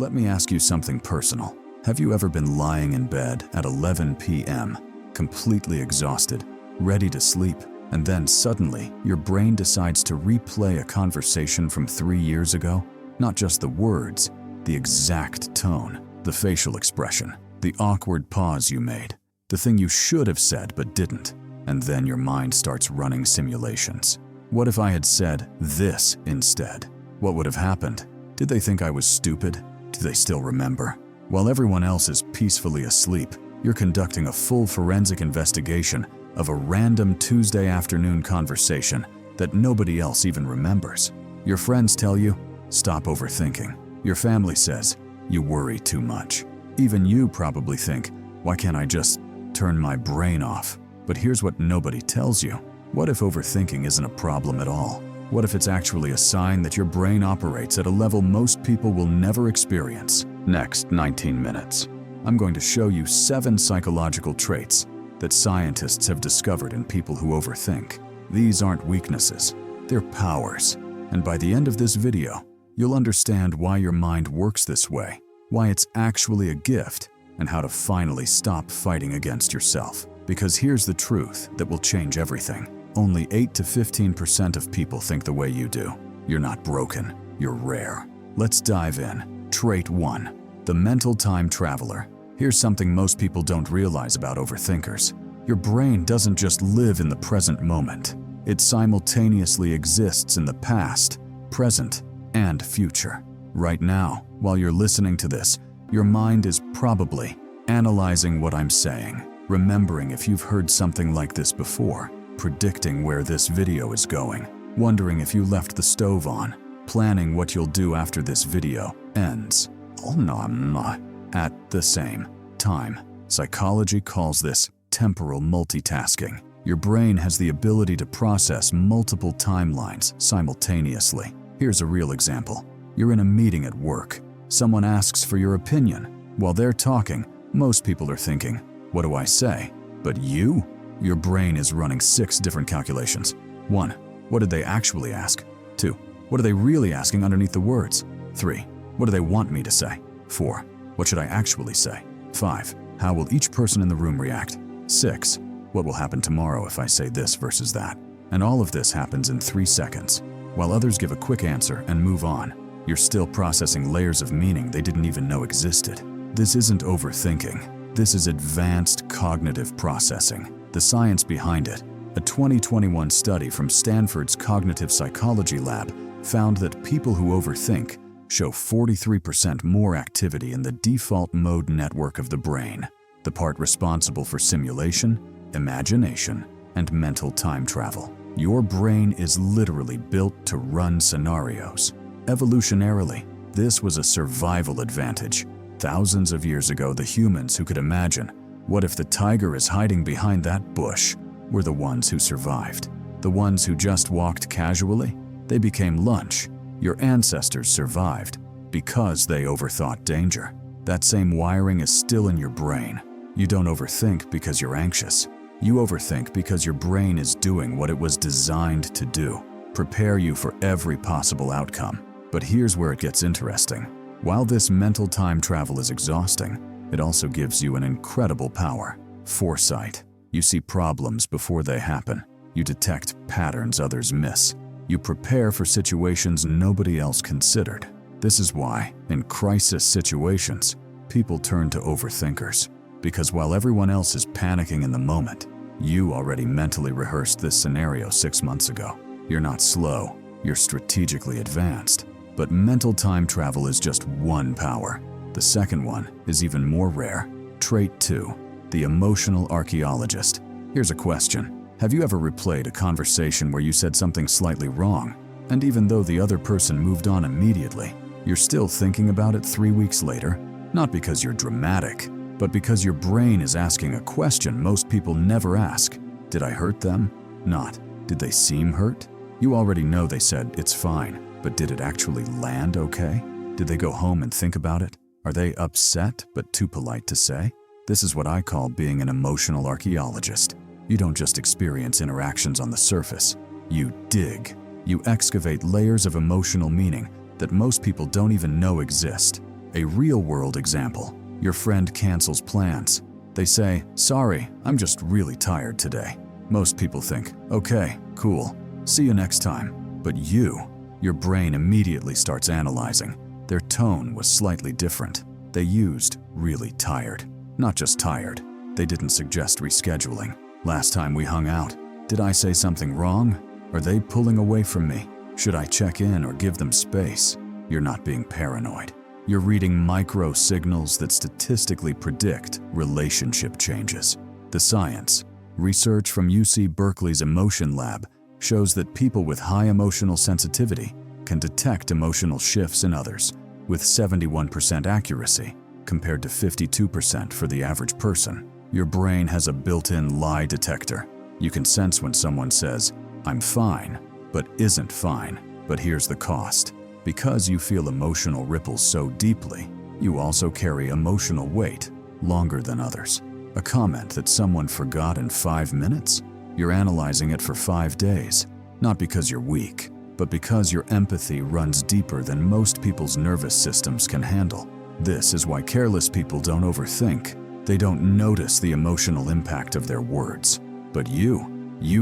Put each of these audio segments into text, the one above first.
Let me ask you something personal. Have you ever been lying in bed at 11 p.m., completely exhausted, ready to sleep, and then suddenly your brain decides to replay a conversation from 3 years ago? Not just the words, the exact tone, the facial expression, the awkward pause you made, the thing you should have said but didn't, and then your mind starts running simulations. What if I had said this instead? What would have happened? Did they think I was stupid? Do they still remember? While everyone else is peacefully asleep, you're conducting a full forensic investigation of a random Tuesday afternoon conversation that nobody else even remembers. Your friends tell you, stop overthinking. Your family says, you worry too much. Even you probably think, why can't I just turn my brain off? But here's what nobody tells you. What if overthinking isn't a problem at all? What if it's actually a sign that your brain operates at a level most people will never experience? Next 19 minutes, I'm going to show you 7 psychological traits that scientists have discovered in people who overthink. These aren't weaknesses, they're powers. And by the end of this video, you'll understand why your mind works this way, why it's actually a gift, and how to finally stop fighting against yourself. Because here's the truth that will change everything. Only 8 to 15% of people think the way you do. You're not broken, you're rare. Let's dive in. Trait 1. The mental time traveler. Here's something most people don't realize about overthinkers. Your brain doesn't just live in the present moment. It simultaneously exists in the past, present, and future. Right now, while you're listening to this, your mind is probably analyzing what I'm saying, remembering if you've heard something like this before, predicting where this video is going, wondering if you left the stove on, planning what you'll do after this video ends. Oh no, I'm not. At the same time, psychology calls this temporal multitasking. Your brain has the ability to process multiple timelines simultaneously. Here's a real example. You're in a meeting at work. Someone asks for your opinion. While they're talking, most people are thinking, what do I say? But you? Your brain is running 6 different calculations. 1. What did they actually ask? 2. What are they really asking underneath the words? 3. What do they want me to say? 4. What should I actually say? 5. How will each person in the room react? 6. What will happen tomorrow if I say this versus that? And all of this happens in 3 seconds. While others give a quick answer and move on, you're still processing layers of meaning they didn't even know existed. This isn't overthinking. This is advanced cognitive processing. The science behind it, a 2021 study from Stanford's Cognitive Psychology Lab found that people who overthink show 43% more activity in the default mode network of the brain, the part responsible for simulation, imagination, and mental time travel. Your brain is literally built to run scenarios. Evolutionarily, this was a survival advantage. Thousands of years ago, the humans who could imagine, what if the tiger is hiding behind that bush, were the ones who survived. The ones who just walked casually, they became lunch. Your ancestors survived because they overthought danger. That same wiring is still in your brain. You don't overthink because you're anxious. You overthink because your brain is doing what it was designed to do, prepare you for every possible outcome. But here's where it gets interesting. While this mental time travel is exhausting, it also gives you an incredible power. Foresight. You see problems before they happen. You detect patterns others miss. You prepare for situations nobody else considered. This is why, in crisis situations, people turn to overthinkers. Because while everyone else is panicking in the moment, you already mentally rehearsed this scenario 6 months ago. You're not slow, you're strategically advanced. But mental time travel is just one power. The second one is even more rare. Trait 2. The emotional archaeologist. Here's a question. Have you ever replayed a conversation where you said something slightly wrong, and even though the other person moved on immediately, you're still thinking about it 3 weeks later? Not because you're dramatic, but because your brain is asking a question most people never ask. Did I hurt them? Not, did they seem hurt? You already know they said, it's fine, but did it actually land okay? Did they go home and think about it? Are they upset but too polite to say? This is what I call being an emotional archaeologist. You don't just experience interactions on the surface. You dig. You excavate layers of emotional meaning that most people don't even know exist. A real-world example. Your friend cancels plans. They say, "Sorry, I'm just really tired today." Most people think, "Okay, cool, see you next time." But your brain immediately starts analyzing. Their tone was slightly different. They used "really tired," not just tired. They didn't suggest rescheduling. "Last time we hung out, did I say something wrong? Are they pulling away from me? Should I check in or give them space?" You're not being paranoid. You're reading micro signals that statistically predict relationship changes. The science. Research from UC Berkeley's Emotion Lab shows that people with high emotional sensitivity can detect emotional shifts in others with 71% accuracy compared to 52% for the average person. Your brain has a built-in lie detector. You can sense when someone says, "I'm fine," but isn't fine. But here's the cost. Because you feel emotional ripples so deeply, you also carry emotional weight longer than others. A comment that someone forgot in 5 minutes? You're analyzing it for 5 days, not because you're weak, but because your empathy runs deeper than most people's nervous systems can handle. This is why careless people don't overthink. They don't notice the emotional impact of their words. But you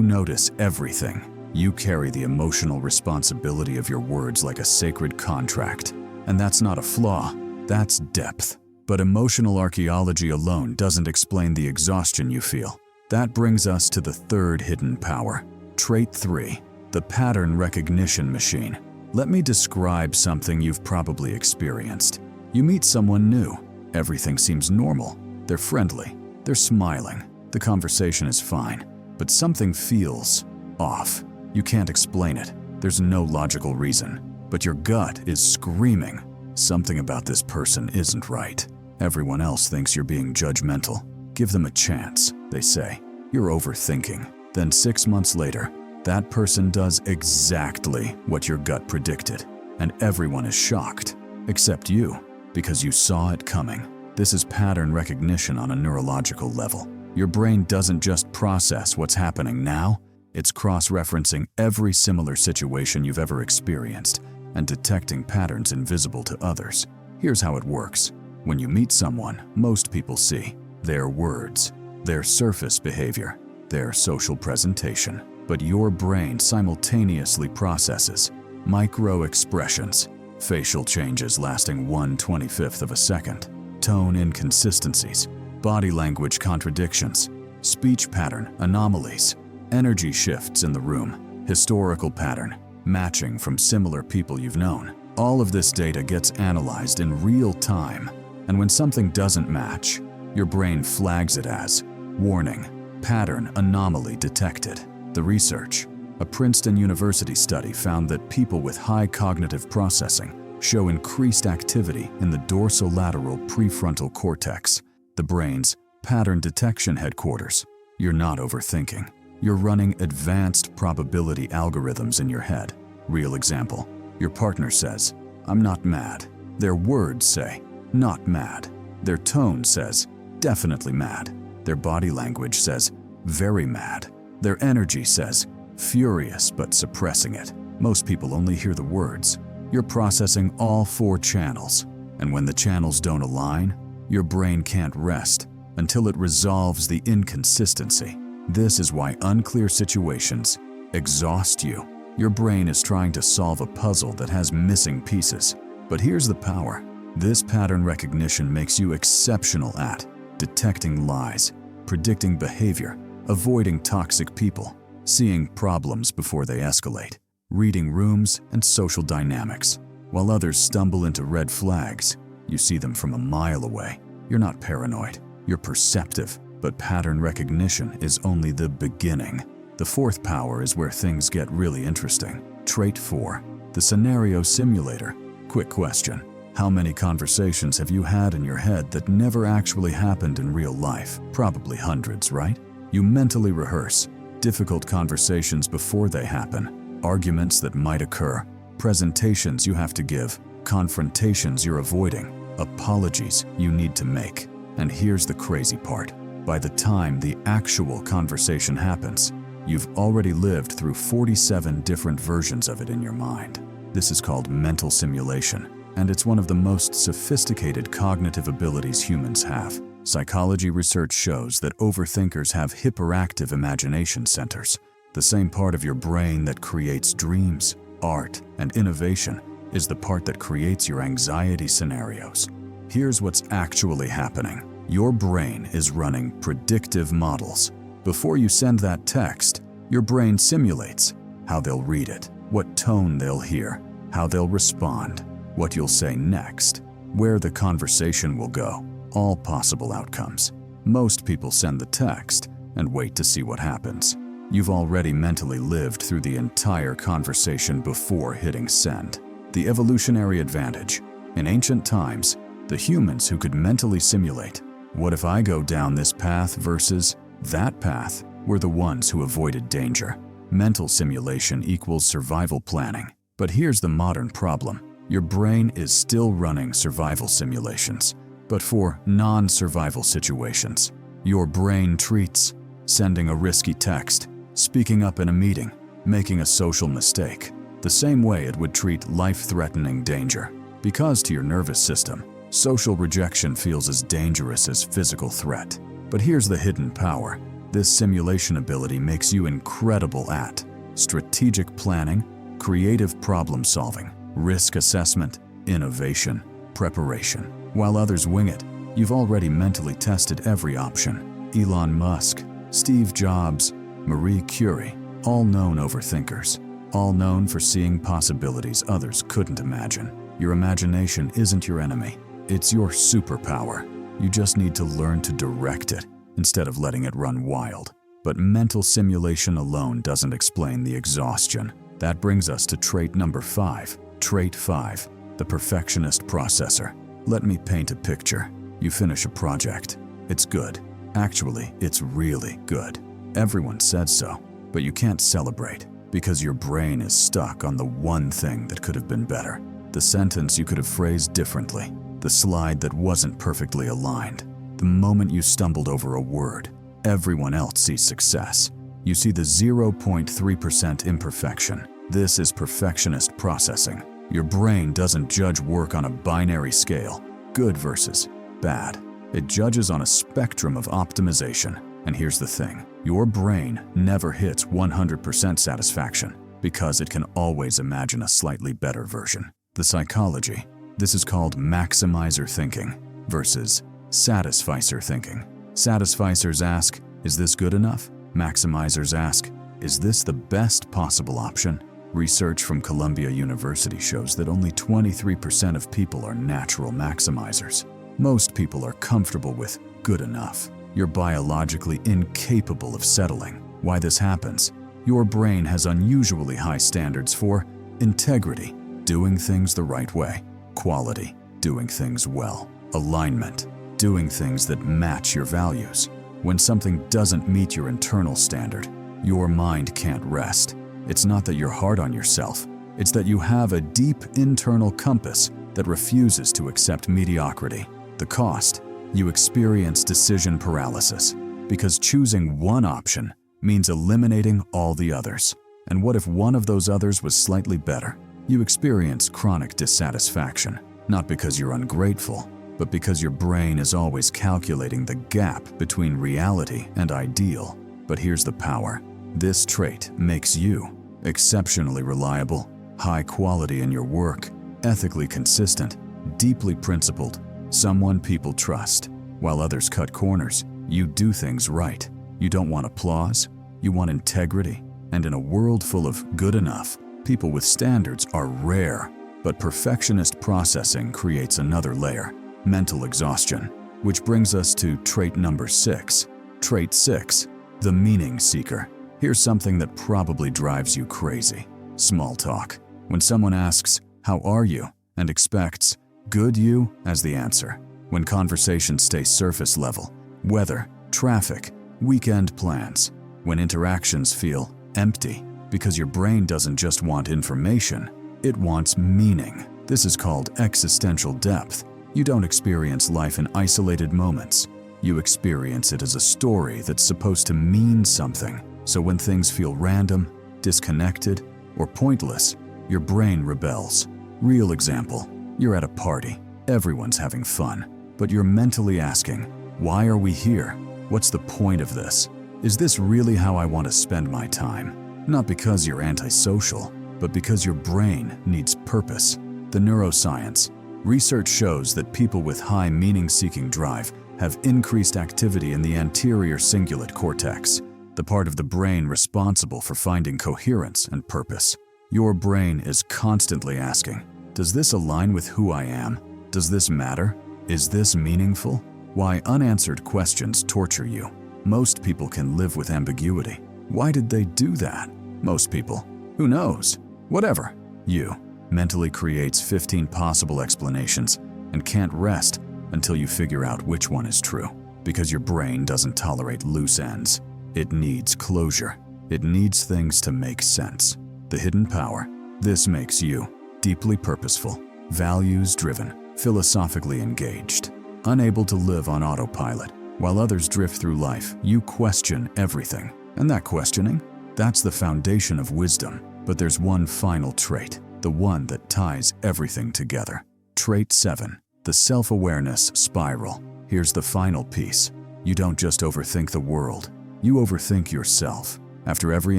notice everything. You carry the emotional responsibility of your words like a sacred contract. And that's not a flaw, that's depth. But emotional archaeology alone doesn't explain the exhaustion you feel. That brings us to the third hidden power. Trait 3, the pattern recognition machine. Let me describe something you've probably experienced. You meet someone new. Everything seems normal. They're friendly. They're smiling. The conversation is fine. But something feels off. You can't explain it. There's no logical reason. But your gut is screaming, something about this person isn't right. Everyone else thinks you're being judgmental. Give them a chance, they say. You're overthinking. Then 6 months later, that person does exactly what your gut predicted. And everyone is shocked, except you, because you saw it coming. This is pattern recognition on a neurological level. Your brain doesn't just process what's happening now, it's cross-referencing every similar situation you've ever experienced and detecting patterns invisible to others. Here's how it works. When you meet someone, most people see their words, their surface behavior, their social presentation. But your brain simultaneously processes micro-expressions, facial changes lasting 1/25th of a second, tone inconsistencies, body language contradictions, speech pattern anomalies, energy shifts in the room, historical pattern, matching from similar people you've known. All of this data gets analyzed in real time, and when something doesn't match, your brain flags it as warning, pattern anomaly detected. The research. A Princeton University study found that people with high cognitive processing show increased activity in the dorsolateral prefrontal cortex, the brain's pattern detection headquarters. You're not overthinking. You're running advanced probability algorithms in your head. Real example. Your partner says, "I'm not mad." Their words say, "not mad." Their tone says, "definitely mad." Their body language says, "very mad." Their energy says, "furious but suppressing it." Most people only hear the words. You're processing all 4 channels, and when the channels don't align, your brain can't rest until it resolves the inconsistency. This is why unclear situations exhaust you. Your brain is trying to solve a puzzle that has missing pieces. But here's the power. This pattern recognition makes you exceptional at detecting lies, predicting behavior, avoiding toxic people, seeing problems before they escalate, reading rooms and social dynamics. While others stumble into red flags, you see them from a mile away. You're not paranoid, you're perceptive, but pattern recognition is only the beginning. The fourth power is where things get really interesting. Trait 4, the scenario simulator. Quick question. How many conversations have you had in your head that never actually happened in real life? Probably hundreds, right? You mentally rehearse difficult conversations before they happen, arguments that might occur, presentations you have to give, confrontations you're avoiding, apologies you need to make. And here's the crazy part. By the time the actual conversation happens, you've already lived through 47 different versions of it in your mind. This is called mental simulation. and it's one of the most sophisticated cognitive abilities humans have. Psychology research shows that overthinkers have hyperactive imagination centers. The same part of your brain that creates dreams, art, and innovation is the part that creates your anxiety scenarios. Here's what's actually happening. Your brain is running predictive models. Before you send that text, your brain simulates how they'll read it, what tone they'll hear, how they'll respond, what you'll say next, where the conversation will go, all possible outcomes. Most people send the text and wait to see what happens. You've already mentally lived through the entire conversation before hitting send. The evolutionary advantage. In ancient times, the humans who could mentally simulate, what if I go down this path versus that path, were the ones who avoided danger. Mental simulation equals survival planning. But here's the modern problem. Your brain is still running survival simulations, but for non-survival situations. Your brain treats sending a risky text, speaking up in a meeting, making a social mistake, the same way it would treat life-threatening danger. Because to your nervous system, social rejection feels as dangerous as physical threat. But here's the hidden power. This simulation ability makes you incredible at strategic planning, creative problem solving, risk assessment, innovation, preparation. While others wing it, you've already mentally tested every option. Elon Musk, Steve Jobs, Marie Curie, all known overthinkers, all known for seeing possibilities others couldn't imagine. Your imagination isn't your enemy. It's your superpower. You just need to learn to direct it instead of letting it run wild. But mental simulation alone doesn't explain the exhaustion. That brings us to trait number 5. Trait 5, the perfectionist processor. Let me paint a picture. You finish a project. It's good. Actually, it's really good. Everyone said so, but you can't celebrate because your brain is stuck on the one thing that could have been better. The sentence you could have phrased differently. The slide that wasn't perfectly aligned. The moment you stumbled over a word. Everyone else sees success. You see the 0.3% imperfection. This is perfectionist processing. Your brain doesn't judge work on a binary scale, good versus bad. It judges on a spectrum of optimization. And here's the thing, your brain never hits 100% satisfaction because it can always imagine a slightly better version. The psychology. This is called maximizer thinking versus satisficer thinking. Satisficers ask, is this good enough? Maximizers ask, is this the best possible option? Research from Columbia University shows that only 23% of people are natural maximizers. Most people are comfortable with good enough. You're biologically incapable of settling. Why this happens? Your brain has unusually high standards for integrity, doing things the right way, quality, doing things well, alignment, doing things that match your values. When something doesn't meet your internal standard, your mind can't rest. It's not that you're hard on yourself, it's that you have a deep internal compass that refuses to accept mediocrity. The cost? You experience decision paralysis, because choosing one option means eliminating all the others. And what if one of those others was slightly better? You experience chronic dissatisfaction, not because you're ungrateful, but because your brain is always calculating the gap between reality and ideal. But here's the power. This trait makes you exceptionally reliable, high quality in your work, ethically consistent, deeply principled, someone people trust. While others cut corners, you do things right. You don't want applause, you want integrity. And in a world full of good enough, people with standards are rare. But perfectionist processing creates another layer, mental exhaustion, which brings us to trait number 6. Trait 6, the meaning seeker. Here's something that probably drives you crazy. Small talk. When someone asks, "How are you?" and expects, "Good you," as the answer. When conversations stay surface level, weather, traffic, weekend plans. When interactions feel empty, because your brain doesn't just want information, it wants meaning. This is called existential depth. You don't experience life in isolated moments. You experience it as a story that's supposed to mean something. So when things feel random, disconnected, or pointless, your brain rebels. Real example. You're at a party. Everyone's having fun. But you're mentally asking, why are we here? What's the point of this? Is this really how I want to spend my time? Not because you're antisocial, but because your brain needs purpose. The neuroscience. Research shows that people with high meaning-seeking drive have increased activity in the anterior cingulate cortex, the part of the brain responsible for finding coherence and purpose. Your brain is constantly asking, does this align with who I am? Does this matter? Is this meaningful? Why unanswered questions torture you. Most people can live with ambiguity. Why did they do that? Most people. Who knows? Whatever. You mentally creates 15 possible explanations and can't rest until you figure out which one is true, because your brain doesn't tolerate loose ends. It needs closure. It needs things to make sense. The hidden power. This makes you deeply purposeful, values-driven, philosophically engaged, unable to live on autopilot. While others drift through life, you question everything. And that questioning, that's the foundation of wisdom. But there's one final trait, the one that ties everything together. Trait 7, the self-awareness spiral. Here's the final piece. You don't just overthink the world, you overthink yourself. After every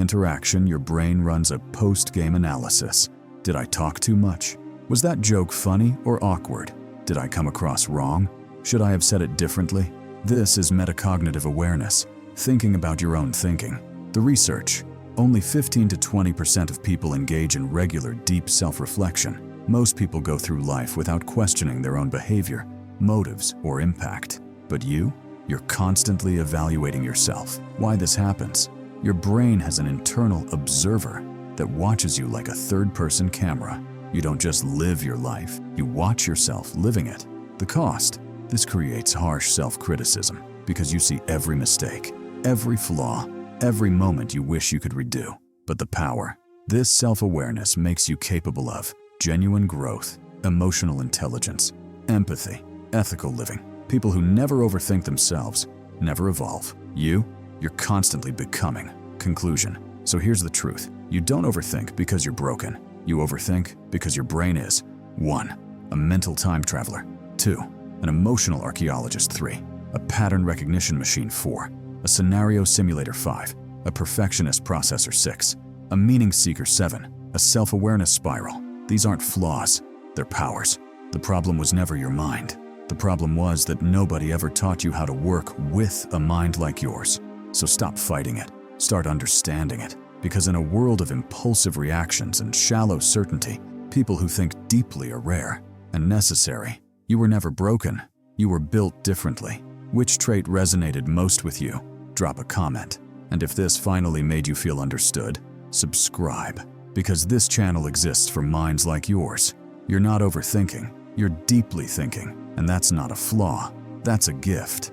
interaction, your brain runs a post-game analysis. Did I talk too much? Was that joke funny or awkward? Did I come across wrong? Should I have said it differently? This is metacognitive awareness, thinking about your own thinking. The research. Only 15 to 20% of people engage in regular, deep self-reflection. Most people go through life without questioning their own behavior, motives, or impact. But you're constantly evaluating yourself. Why this happens? Your brain has an internal observer that watches you like a third-person camera. You don't just live your life, you watch yourself living it. The cost? This creates harsh self-criticism because you see every mistake, every flaw, every moment you wish you could redo. But the power, this self-awareness makes you capable of genuine growth, emotional intelligence, empathy, ethical living. People who never overthink themselves never evolve. You're constantly becoming. Conclusion. So here's the truth. You don't overthink because you're broken. You overthink because your brain is 1. A mental time traveler. 2. An emotional archaeologist. 3. A pattern recognition machine. 4. A scenario simulator. 5. A perfectionist processor. 6. A meaning seeker. 7. A self-awareness spiral. These aren't flaws, they're powers. The problem was never your mind. The problem was that nobody ever taught you how to work with a mind like yours. So stop fighting it. Start understanding it. Because in a world of impulsive reactions and shallow certainty, people who think deeply are rare and necessary. You were never broken. You were built differently. Which trait resonated most with you? Drop a comment. And if this finally made you feel understood, subscribe. Because this channel exists for minds like yours. You're not overthinking. You're deeply thinking. And that's not a flaw. That's a gift.